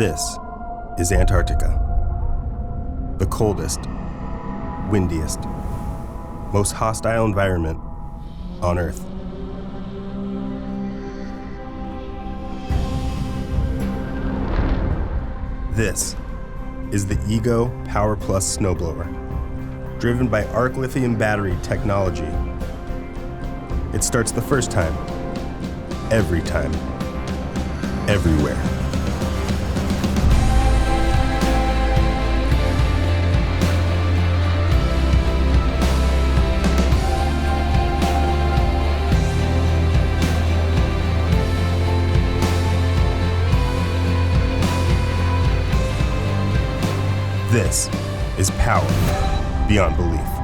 This is Antarctica, the coldest, windiest, most hostile environment on Earth. This is the Ego Power Plus snowblower, driven by ARC Lithium battery technology. It starts the first time, every time, everywhere. This is power beyond belief.